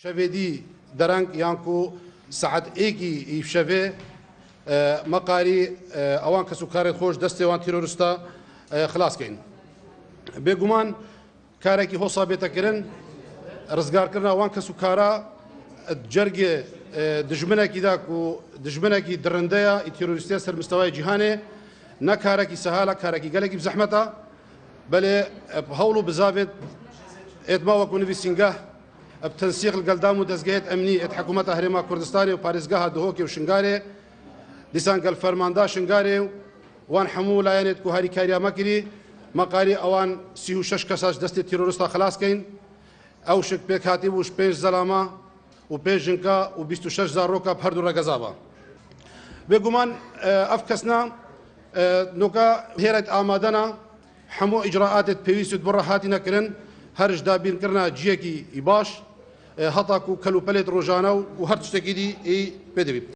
شەوێدی دەرەنگ یانکو سەعەتێکی ئیشەوێ مەقاری ئەوان کەس و کارێت خۆش دەستێوان تیرۆریستە خلاصکەین. بێگومان کارێکی هۆسا بێتەکردن ڕزگارکردن ئەوان کەس و کارە جەرگێ دژمنێکی داک و دژمنێکی درڕندەیە ئی تیرۆریستیە سەر مستەوای جیهانێ نەکارێکی سەهالە کارێکی گەلێکی بزەحمەتە بەلێ هەوڵ و بزاوێت ئێتما وەکو نویسینگە بتنسيق القلدام ودزجيت أمني حكومة هرما كردستاني وباريسجاها دهوكي وشنغاري لسان قال فرماندا شنغاري وان حمولا يعني تكو هاري كاريا مكري مقاري اوان سيهو شش كساش دستي تيرورستا خلاص كين او شك بيك هاتي وش بيش زلاما وبيش جنكا و26 زاروكا بهردو رقزابا بيقومان افكسنا نوكا هيرت آمادنا حمو اجراءات بيويسود برا هاتينا كرن هرج دابين كرنا جيكي باش هەتاکو کەلوپەلێت ڕۆژانە و هەر شتێکی دی بدەبێت.